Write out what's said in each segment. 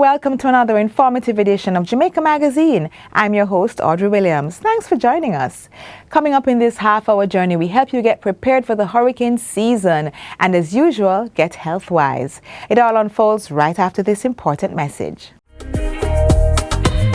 welcome to another informative edition of Jamaica Magazine. I'm your host, Audrey Williams. Thanks for joining us. Coming up in this half-hour journey, we help you get prepared for the hurricane season and, as usual, get health-wise. It all unfolds right after this important message.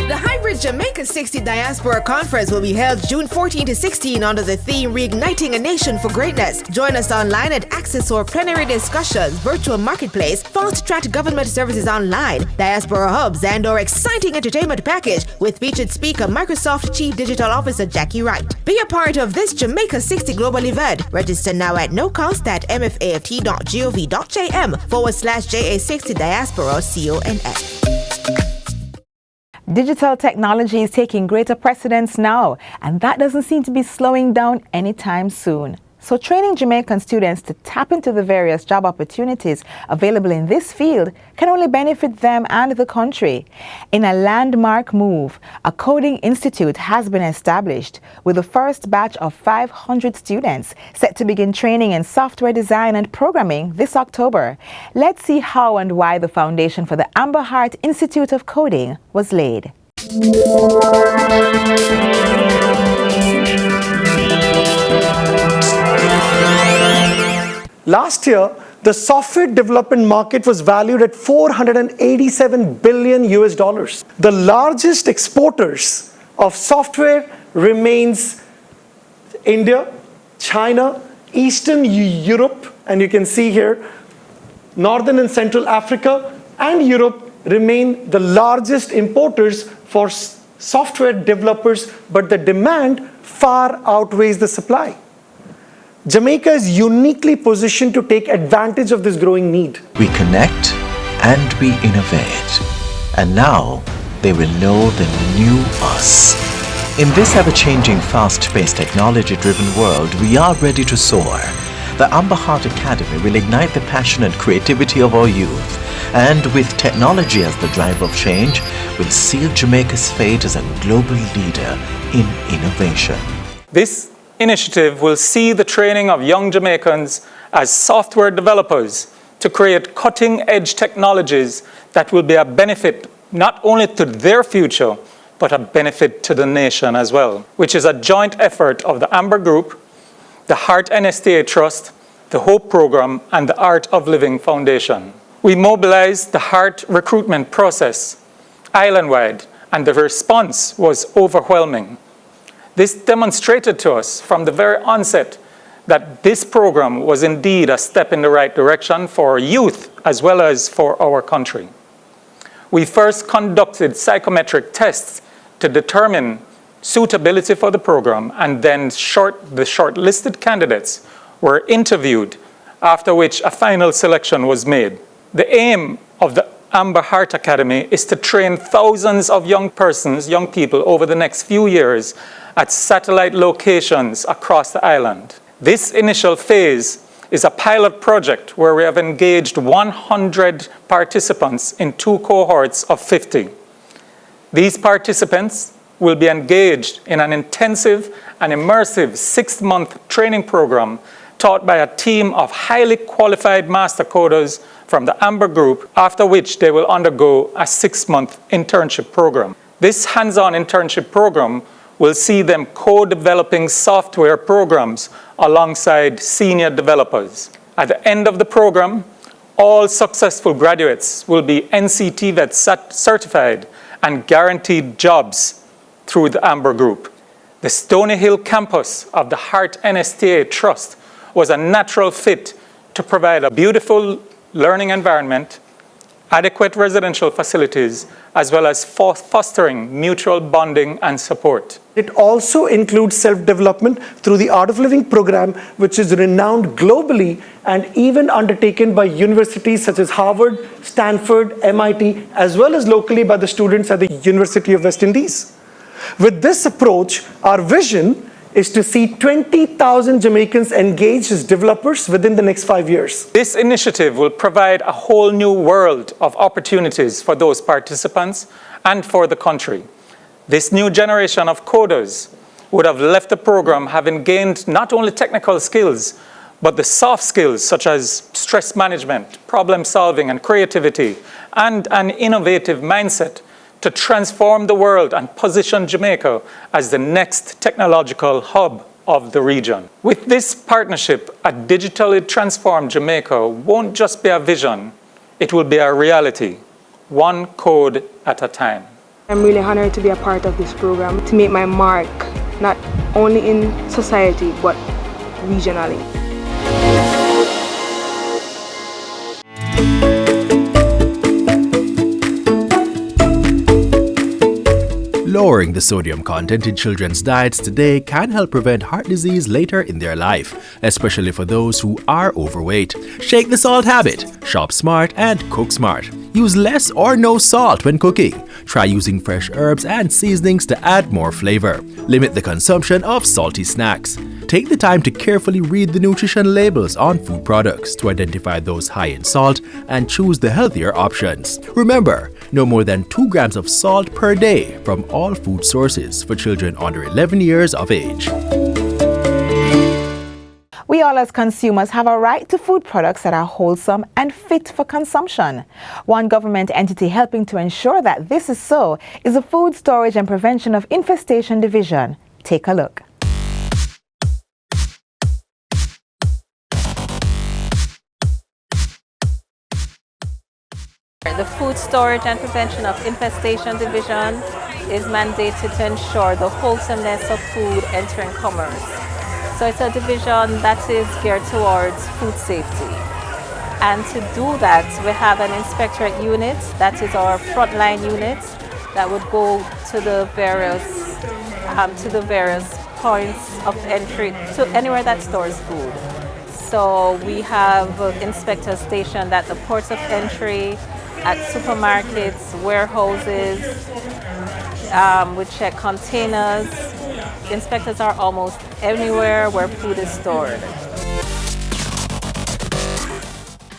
The Hybrid Jamaica 60 Diaspora Conference will be held June 14 to 16 under the theme Reigniting a Nation for Greatness. Join us online at Access or Plenary Discussions, Virtual Marketplace, Fast Track Government Services Online, Diaspora Hubs, and our exciting entertainment package with featured speaker Microsoft Chief Digital Officer Jackie Wright. Be a part of this Jamaica 60 global event. Register now at no cost at mfaft.gov.jm/JA60 Diaspora CONF. Digital technology is taking greater precedence now, and that doesn't seem to be slowing down anytime soon. So training Jamaican students to tap into the various job opportunities available in this field can only benefit them and the country. In a landmark move, a coding institute has been established with the first batch of 500 students set to begin training in software design and programming this October. Let's see how and why the foundation for the Amber Heart Institute of Coding was laid. Last year, the software development market was valued at $487 billion. The largest exporters of software remains India, China, Eastern Europe, and you can see here, Northern and Central Africa and Europe remain the largest importers for software developers, but the demand far outweighs the supply. Jamaica is uniquely positioned to take advantage of this growing need. We connect and we innovate. And now they will know the new us. In this ever-changing, fast-paced, technology-driven world, we are ready to soar. The Amber Heart Academy will ignite the passion and creativity of our youth. And with technology as the drive of change, will seal Jamaica's fate as a global leader in innovation. This initiative will see the training of young Jamaicans as software developers to create cutting-edge technologies that will be a benefit not only to their future, but a benefit to the nation as well, which is a joint effort of the Amber Group, the Heart NSTA Trust, the Hope Program, and the Art of Living Foundation. We mobilized the Heart recruitment process island-wide, and the response was overwhelming. This demonstrated to us from the very onset that this program was indeed a step in the right direction for our youth as well as for our country. We first conducted psychometric tests to determine suitability for the program, and then the shortlisted candidates were interviewed, after which a final selection was made. The aim of the Amber Heart Academy is to train thousands of young people over the next few years at satellite locations across the island. This initial phase is a pilot project where we have engaged 100 participants in 2 cohorts of 50. These participants will be engaged in an intensive and immersive 6-month training program taught by a team of highly qualified master coders from the Amber Group, after which they will undergo a 6-month internship program. This hands-on internship program will see them co-developing software programs alongside senior developers. At the end of the program, all successful graduates will be NCTVET certified and guaranteed jobs through the Amber Group. The Stony Hill campus of the Heart NSTA Trust was a natural fit to provide a beautiful learning environment, adequate residential facilities, as well as fostering mutual bonding and support. It also includes self-development through the Art of Living program, which is renowned globally and even undertaken by universities such as Harvard, Stanford, MIT, as well as locally by the students at the University of West Indies. With this approach, our vision is to see 20,000 Jamaicans engaged as developers within the next 5 years. This initiative will provide a whole new world of opportunities for those participants and for the country. This new generation of coders would have left the program having gained not only technical skills, But the soft skills such as stress management, problem solving and creativity, and an innovative mindset to transform the world and position Jamaica as the next technological hub of the region. With this partnership, a digitally transformed Jamaica won't just be a vision, it will be a reality, one code at a time. I'm really honored to be a part of this program, to make my mark, not only in society, but regionally. Lowering the sodium content in children's diets today can help prevent heart disease later in their life, especially for those who are overweight. Shake the salt habit, shop smart and cook smart. Use less or no salt when cooking. Try using fresh herbs and seasonings to add more flavor. Limit the consumption of salty snacks. Take the time to carefully read the nutrition labels on food products to identify those high in salt and choose the healthier options. Remember, no more than 2 grams of salt per day from all food sources for children under 11 years of age. We all as consumers have a right to food products that are wholesome and fit for consumption. One government entity helping to ensure that this is so is the Food Storage and Prevention of Infestation Division. Take a look. The Food Storage and Prevention of Infestation Division is mandated to ensure the wholesomeness of food entering commerce. So it's a division that is geared towards food safety. And to do that, we have an inspectorate unit, that is our frontline unit, that would go to the various points of entry, to anywhere that stores food. So we have inspectors stationed at the ports of entry, at supermarkets, warehouses, we check containers. Inspectors are almost anywhere where food is stored.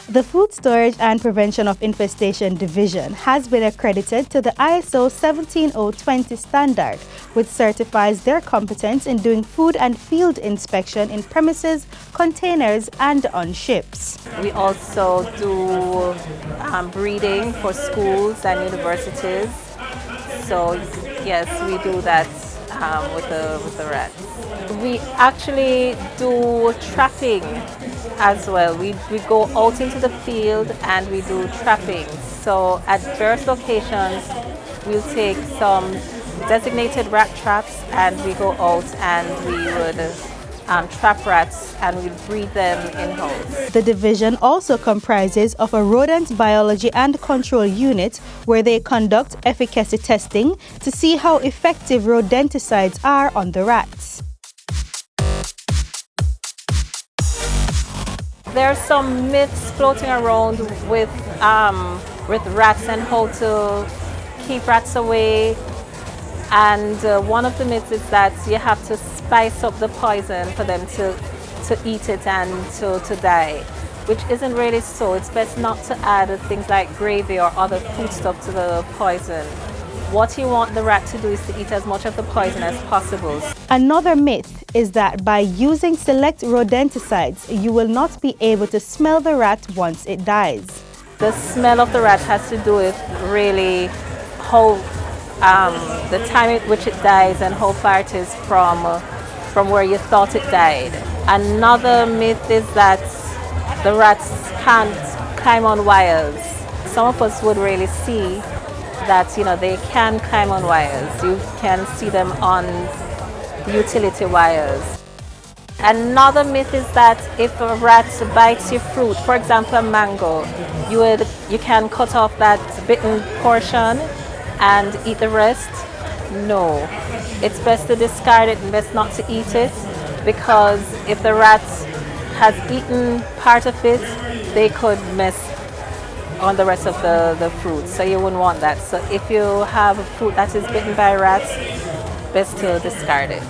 The Food Storage and Prevention of Infestation Division has been accredited to the ISO 17020 standard, which certifies their competence in doing food and field inspection in premises, containers, and on ships. We also do breeding for schools and universities. So yes, we do that with the rats. We actually do trapping as well. We go out into the field and we do trapping. So at various locations, we'll take some designated rat traps and we go out and we would trap rats and we breed them in-house. The division also comprises of a rodent biology and control unit where they conduct efficacy testing to see how effective rodenticides are on the rats. There are some myths floating around with rats and how to keep rats away. And one of the myths is that you have to spice up the poison for them to eat it and to die, which isn't really so. It's best not to add things like gravy or other foodstuff to the poison. What you want the rat to do is to eat as much of the poison as possible. Another myth is that by using select rodenticides, you will not be able to smell the rat once it dies. The smell of the rat has to do with really how the time at which it dies and how far it is from where you thought it died. Another myth is that the rats can't climb on wires. Some of us would really see that, you know, they can climb on wires. You can see them on utility wires. Another myth is that if a rat bites your fruit, for example a mango, you can cut off that bitten portion and eat the rest. No, it's best to discard it and best not to eat it, because if the rat has eaten part of it, they could mess on the rest of the fruit, so you wouldn't want that. So if you have a fruit that is bitten by rats, best to discard it.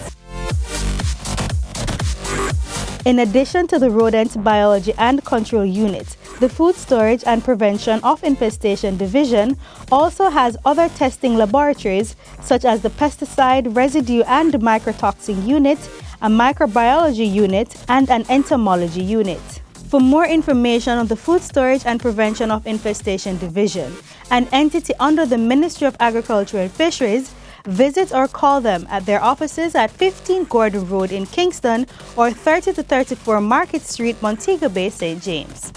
In addition to the Rodent Biology and Control Unit, the Food Storage and Prevention of Infestation Division also has other testing laboratories such as the Pesticide, Residue and Microtoxin Unit a microbiology unit, and an entomology unit. For more information on the Food Storage and Prevention of Infestation Division, an entity under the Ministry of Agriculture and Fisheries, visit or call them at their offices at 15 Gordon Road in Kingston or 30 to 34 Market Street, Montego Bay, St. James.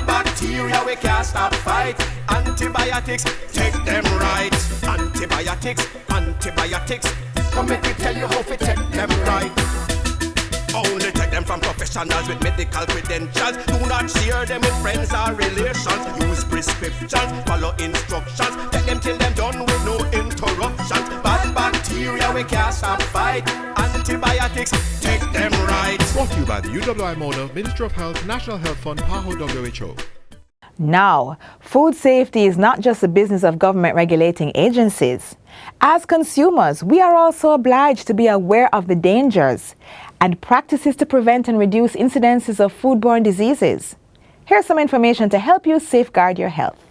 Bacteria we can't stop fight. Antibiotics, take them right. Antibiotics, antibiotics. Come let me tell you how to take them right. Only take them from professionals with medical credentials. Do not share them with friends or relations. Use prescriptions, follow instructions. Take them till them done with no interruptions. Bad bacteria we can't stop fight. Antibiotics, take them right. Brought to you by the UWI Mona, Ministry of Health, National Health Fund, PAHO, WHO. Now, food safety is not just the business of government regulating agencies. As consumers, we are also obliged to be aware of the dangers and practices to prevent and reduce incidences of foodborne diseases. Here's some information to help you safeguard your health.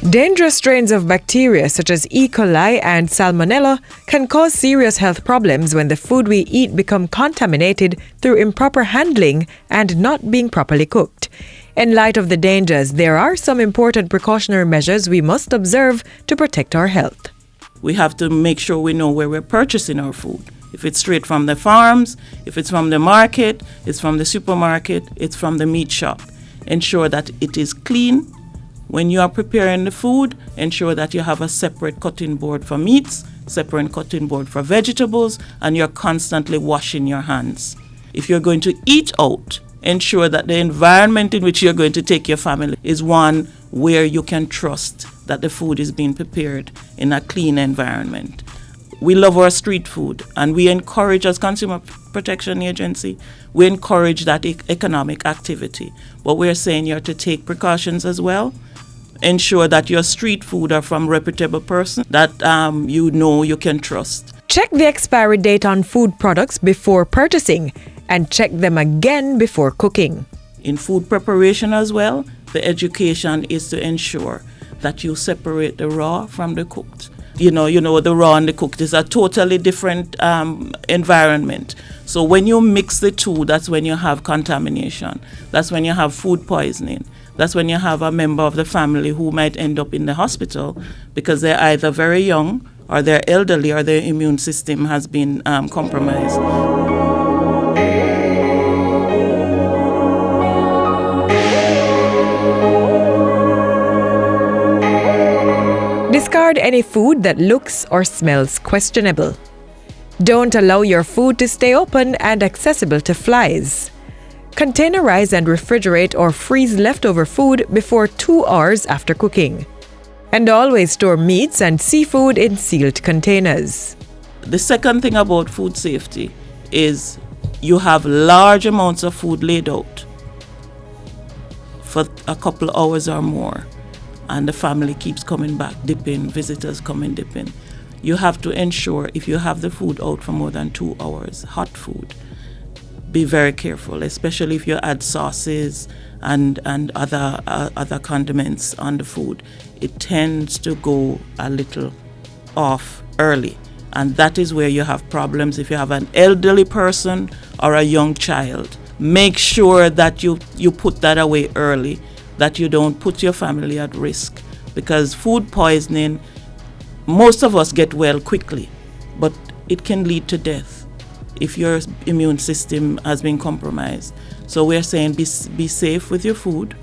Dangerous strains of bacteria such as E. coli and Salmonella can cause serious health problems when the food we eat become contaminated through improper handling and not being properly cooked. In light of the dangers, there are some important precautionary measures we must observe to protect our health. We have to make sure we know where we're purchasing our food. If it's straight from the farms, if it's from the market, it's from the supermarket, it's from the meat shop. Ensure that it is clean. When you are preparing the food, ensure that you have a separate cutting board for meats, separate cutting board for vegetables, and you're constantly washing your hands. If you're going to eat out, ensure that the environment in which you're going to take your family is one where you can trust that the food is being prepared in a clean environment. We love our street food, and we encourage, as Consumer Protection Agency, we encourage that economic activity. But we're saying you have to take precautions as well. Ensure that your street food are from reputable person that you know you can trust. Check the expiry date on food products before purchasing and check them again before cooking. In food preparation as well, the education is to ensure that you separate the raw from the cooked. You know, the raw and the cooked is a totally different environment. So when you mix the two, that's when you have contamination. That's when you have food poisoning. That's when you have a member of the family who might end up in the hospital because they're either very young or they're elderly or their immune system has been compromised. Discard any food that looks or smells questionable. Don't allow your food to stay open and accessible to flies. Containerize and refrigerate or freeze leftover food before 2 hours after cooking. And always store meats and seafood in sealed containers. The second thing about food safety is you have large amounts of food laid out for a couple hours or more, and the family keeps coming back, dipping, visitors coming, dipping. You have to ensure if you have the food out for more than 2 hours, hot food, be very careful, especially if you add sauces and other condiments on the food. It tends to go a little off early, and that is where you have problems if you have an elderly person or a young child. Make sure that you put that away early, that you don't put your family at risk, because food poisoning, most of us get well quickly, but it can lead to death if your immune system has been compromised. So we're saying be safe with your food.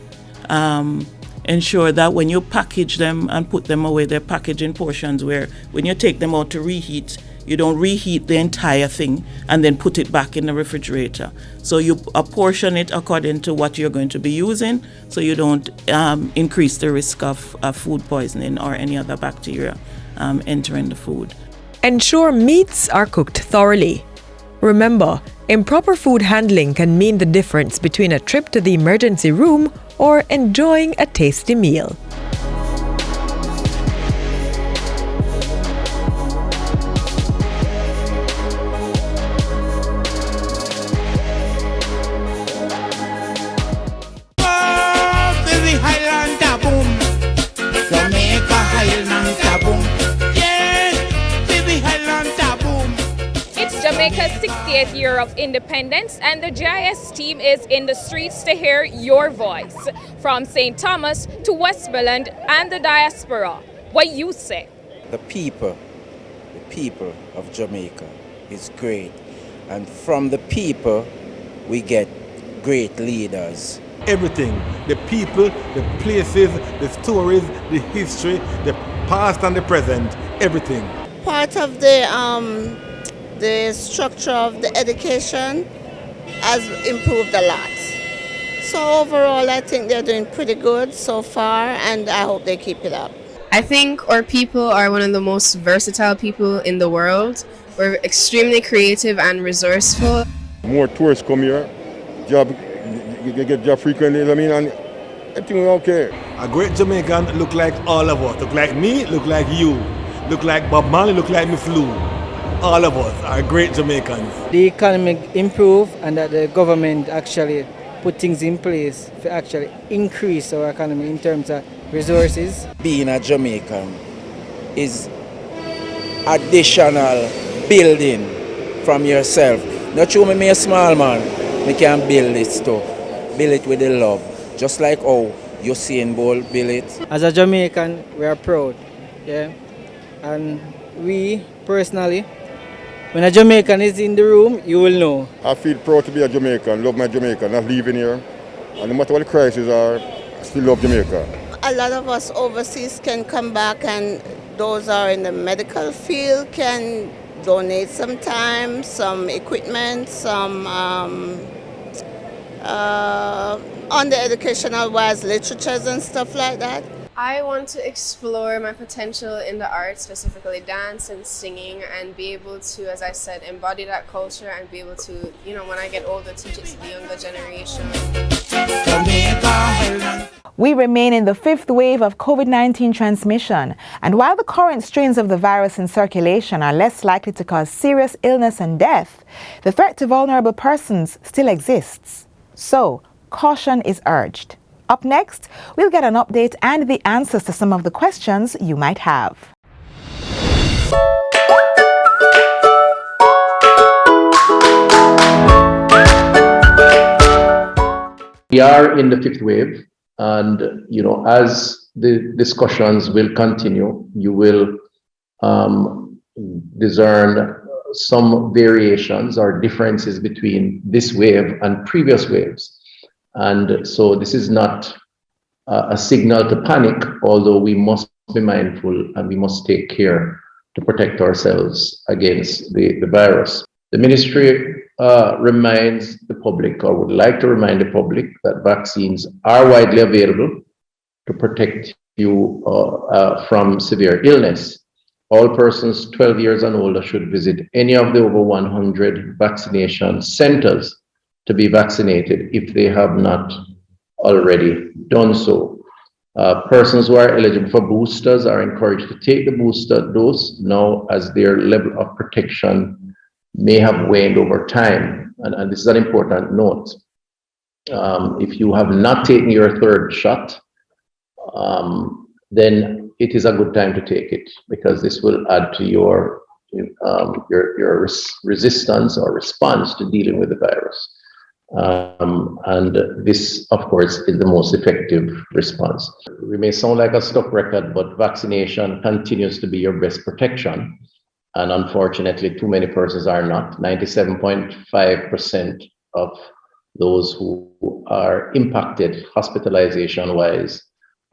Ensure that when you package them and put them away, they're packaged in portions where when you take them out to reheat, you don't reheat the entire thing and then put it back in the refrigerator. So you apportion it according to what you're going to be using, so you don't increase the risk of food poisoning or any other bacteria entering the food. Ensure meats are cooked thoroughly. Remember, improper food handling can mean the difference between a trip to the emergency room or enjoying a tasty meal. Jamaica's 60th year of independence, and the GIS team is in the streets to hear your voice. From St. Thomas to Westmoreland and the diaspora, what you say? The people of Jamaica is great. And from the people, we get great leaders. Everything, the people, the places, the stories, the history, the past and the present, everything. Part of the structure of the education has improved a lot. So overall, I think they're doing pretty good so far, and I hope they keep it up. I think our people are one of the most versatile people in the world. We're extremely creative and resourceful. More tourists come here, you get job frequently, and everything is okay. A great Jamaican look like all of us. Look like me, look like you. Look like Bob Marley, look like Miss Lou. All of us are great Jamaicans. The economy improve and that the government actually put things in place to actually increase our economy in terms of resources. Being a Jamaican is additional building from yourself. Not sure me a small man, me can build this too. Build it with the love. Just like how Usain Bolt build it. As a Jamaican, we are proud. Yeah? And we personally, when a Jamaican is in the room, you will know. I feel proud to be a Jamaican, love my Jamaica, not leaving here. And no matter what the crises are, I still love Jamaica. A lot of us overseas can come back, and those are in the medical field can donate some time, some equipment, some on the educational wise literatures and stuff like that. I want to explore my potential in the arts, specifically dance and singing, and be able to, as I said, embody that culture and be able to, when I get older, teach it to the younger generation. We remain in the fifth wave of COVID-19 transmission, and while the current strains of the virus in circulation are less likely to cause serious illness and death, the threat to vulnerable persons still exists. So, caution is urged. Up next, we'll get an update and the answers to some of the questions you might have. We are in the fifth wave, and as the discussions will continue, you will discern some variations or differences between this wave and previous waves. And so this is not a signal to panic, although we must be mindful and we must take care to protect ourselves against the virus. The ministry reminds the public, or would like to remind the public, that vaccines are widely available to protect you from severe illness. All persons 12 years and older should visit any of the over 100 vaccination centers to be vaccinated if they have not already done so. Persons who are eligible for boosters are encouraged to take the booster dose now, as their level of protection may have waned over time. And this is an important note. If you have not taken your third shot, then it is a good time to take it, because this will add to your resistance or response to dealing with the virus. And this, of course, is the most effective response. We may sound like a stuck record, but vaccination continues to be your best protection. And unfortunately, too many persons are not. 97.5% of those who are impacted hospitalization-wise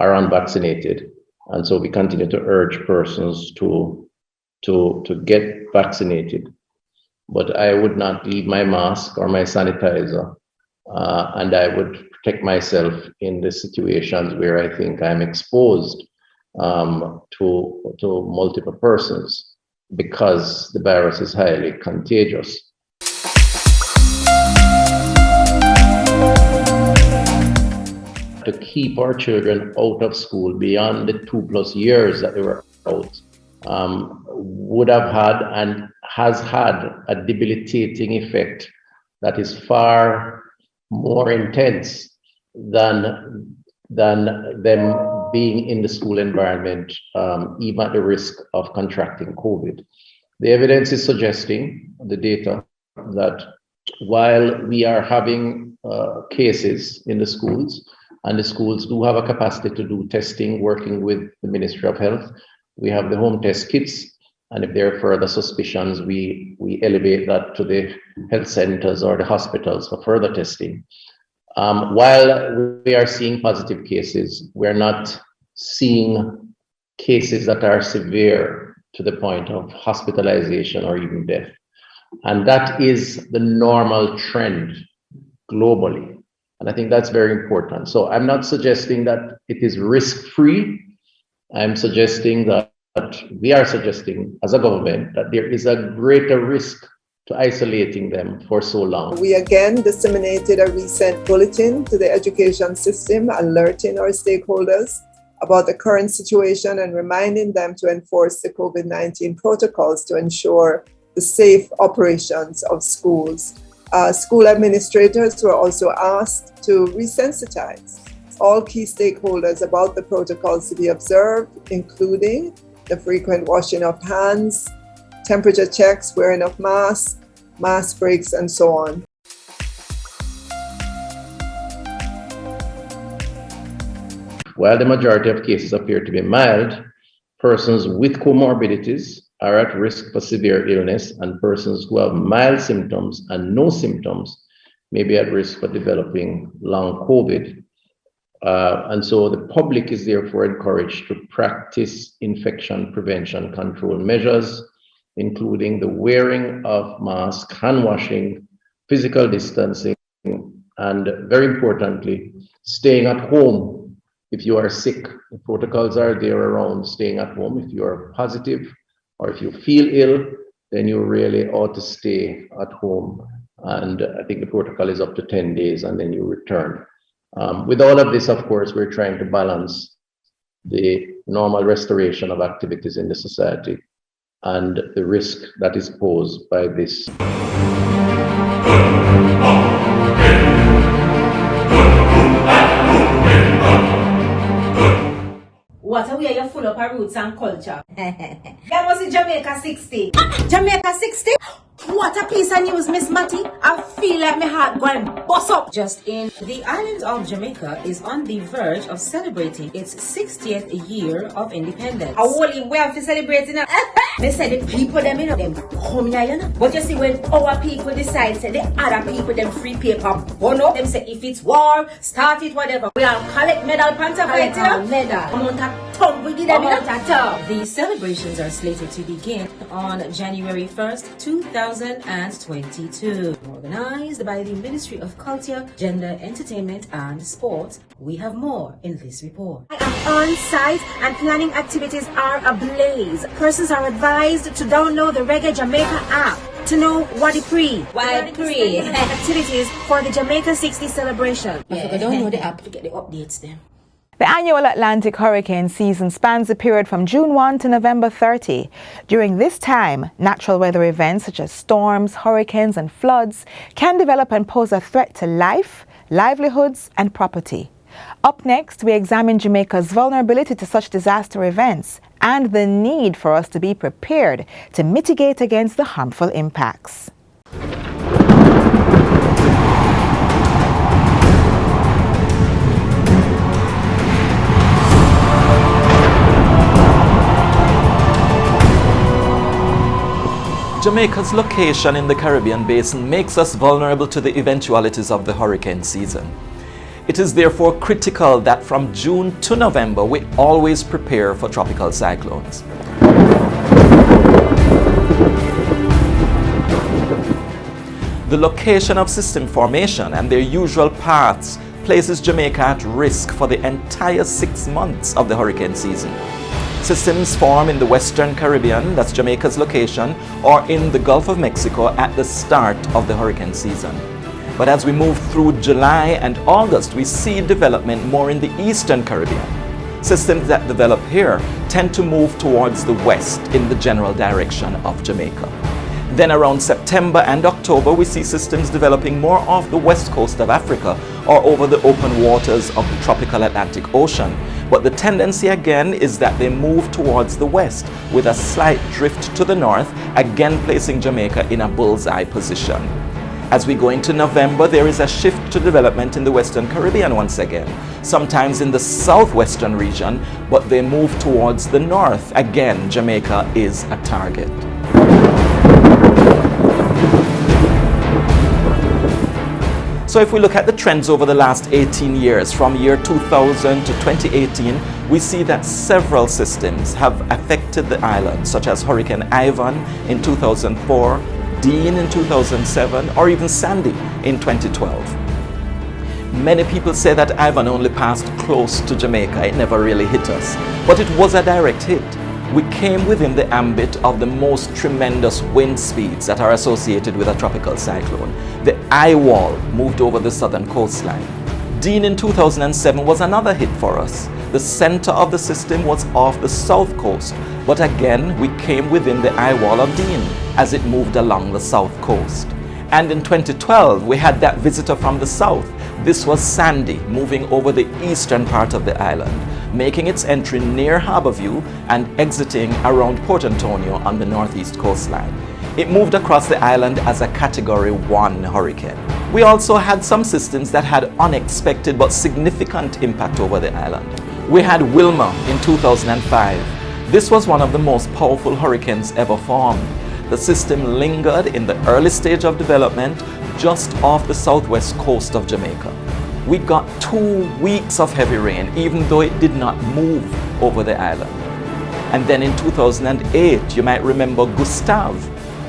are unvaccinated. And so we continue to urge persons to get vaccinated. But I would not leave my mask or my sanitizer, and I would protect myself in the situations where I think I'm exposed to multiple persons, because the virus is highly contagious. to keep our children out of school beyond the 2+ years that they were out would have had and has had a debilitating effect that is far more intense than them being in the school environment, even at the risk of contracting COVID. The evidence is suggesting, the data, that while we are having cases in the schools, and the schools do have a capacity to do testing, working with the Ministry of Health, we have the home test kits, and if there are further suspicions, we elevate that to the health centers or the hospitals for further testing. While we are seeing positive cases, we're not seeing cases that are severe to the point of hospitalization or even death. And that is the normal trend globally. And I think that's very important. So I'm not suggesting that it is risk-free. I'm suggesting that we are suggesting as a government that there is a greater risk to isolating them for so long. We again disseminated a recent bulletin to the education system, alerting our stakeholders about the current situation and reminding them to enforce the COVID-19 protocols to ensure the safe operations of schools. School administrators were also asked to resensitize all key stakeholders about the protocols to be observed, including the frequent washing of hands, temperature checks, wearing of masks, mask breaks, and so on. While the majority of cases appear to be mild, persons with comorbidities are at risk for severe illness, and persons who have mild symptoms and no symptoms may be at risk for developing long COVID. And so the public is therefore encouraged to practice infection prevention control measures, including the wearing of masks, hand washing, physical distancing, and very importantly, staying at home. If you are sick, the protocols are there around staying at home. If you are positive or if you feel ill, then you really ought to stay at home. And I think the protocol is up to 10 days and then you return. With all of this, of course, we're trying to balance the normal restoration of activities in the society and the risk that is posed by this. What a way you're full of our roots and culture. That was in Jamaica 60. Jamaica 60? What a piece of news, Miss Matty. I feel like my heart going bust up. Just in, the island of Jamaica is on the verge of celebrating its 60th year of independence. I only way to celebrating it. They say the people them, you know, them come here, you know. But you see, when our people decide, say the other people them free paper, burn up, them say if it's war, start it, whatever. We all collect medal, panta fight, you know. Medal. Amount of tongue we did them, The celebrations are slated to begin on January 1st, 2022. Organized by the Ministry of Culture, Gender, Entertainment and Sport. We have more in this report. I am on site and planning activities are ablaze. Persons are advised to download the Reggae Jamaica app to know what it pre. Why pre? Activities for the Jamaica 60 celebration. If you download the app to get the updates then. The annual Atlantic hurricane season spans the period from June 1 to November 30. During this time, natural weather events such as storms, hurricanes, and floods can develop and pose a threat to life, livelihoods, and property. Up next, we examine Jamaica's vulnerability to such disaster events and the need for us to be prepared to mitigate against the harmful impacts. Jamaica's location in the Caribbean basin makes us vulnerable to the eventualities of the hurricane season. It is therefore critical that from June to November we always prepare for tropical cyclones. The location of system formation and their usual paths places Jamaica at risk for the entire 6 months of the hurricane season. Systems form in the Western Caribbean, that's Jamaica's location, or in the Gulf of Mexico at the start of the hurricane season. But as we move through July and August, we see development more in the Eastern Caribbean. Systems that develop here tend to move towards the west in the general direction of Jamaica. Then around September and October, we see systems developing more off the west coast of Africa or over the open waters of the tropical Atlantic Ocean. But the tendency again is that they move towards the west with a slight drift to the north, again placing Jamaica in a bullseye position. As we go into November, there is a shift to development in the Western Caribbean once again, sometimes in the southwestern region, but they move towards the north. Again, Jamaica is a target. So if we look at the trends over the last 18 years, from year 2000 to 2018, we see that several systems have affected the island, such as Hurricane Ivan in 2004, Dean in 2007, or even Sandy in 2012. Many people say that Ivan only passed close to Jamaica. It never really hit us, but it was a direct hit. We came within the ambit of the most tremendous wind speeds that are associated with a tropical cyclone. The eye wall moved over the southern coastline. Dean in 2007 was another hit for us. The center of the system was off the south coast, but again we came within the eye wall of Dean as it moved along the south coast. And in 2012 we had that visitor from the south. This was Sandy, moving over the eastern part of the island, making its entry near Harborview and exiting around Port Antonio on the northeast coastline. It moved across the island as a Category 1 hurricane. We also had some systems that had unexpected but significant impact over the island. We had Wilma in 2005. This was one of the most powerful hurricanes ever formed. The system lingered in the early stage of development just off the southwest coast of Jamaica. We got 2 weeks of heavy rain, even though it did not move over the island. And then in 2008, you might remember Gustav.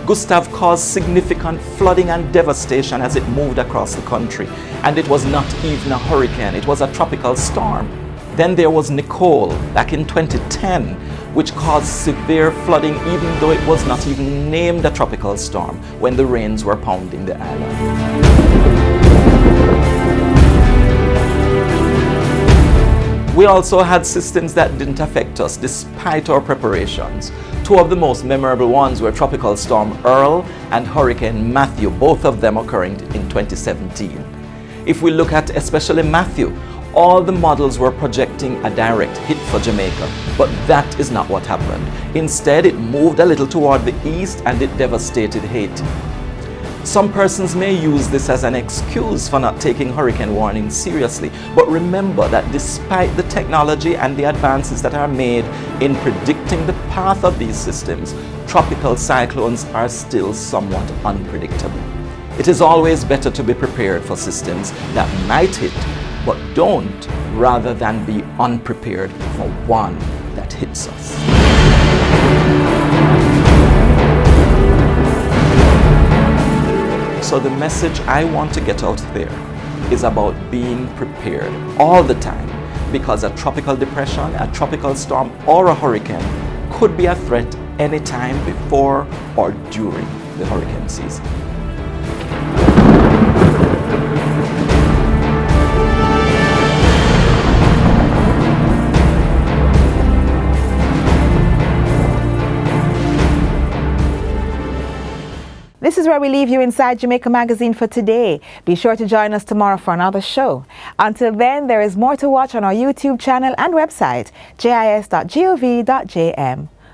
Gustav caused significant flooding and devastation as it moved across the country. And it was not even a hurricane, it was a tropical storm. Then there was Nicole back in 2010, which caused severe flooding even though it was not even named a tropical storm when the rains were pounding the island. We also had systems that didn't affect us despite our preparations. 2 of the most memorable ones were Tropical Storm Earl and Hurricane Matthew, both of them occurring in 2017. If we look at especially Matthew, all the models were projecting a direct hit for Jamaica, but that is not what happened. Instead, it moved a little toward the east and it devastated Haiti. Some persons may use this as an excuse for not taking hurricane warnings seriously, but remember that despite the technology and the advances that are made in predicting the path of these systems, tropical cyclones are still somewhat unpredictable. It is always better to be prepared for systems that might hit, but don't, rather than be unprepared for one that hits us. So the message I want to get out there is about being prepared all the time, because a tropical depression, a tropical storm, or a hurricane could be a threat anytime before or during the hurricane season. This is where we leave you inside Jamaica Magazine for today. Be sure to join us tomorrow for another show. Until then, there is more to watch on our YouTube channel and website, jis.gov.jm.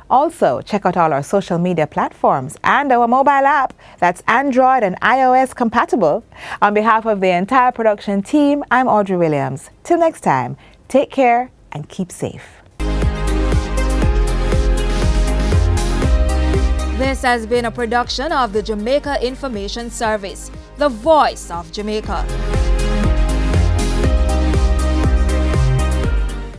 Also, check out all our social media platforms and our mobile app that's Android and iOS compatible. On behalf of the entire production team, I'm Audrey Williams. Till next time, take care and keep safe. This has been a production of the Jamaica Information Service, the voice of Jamaica.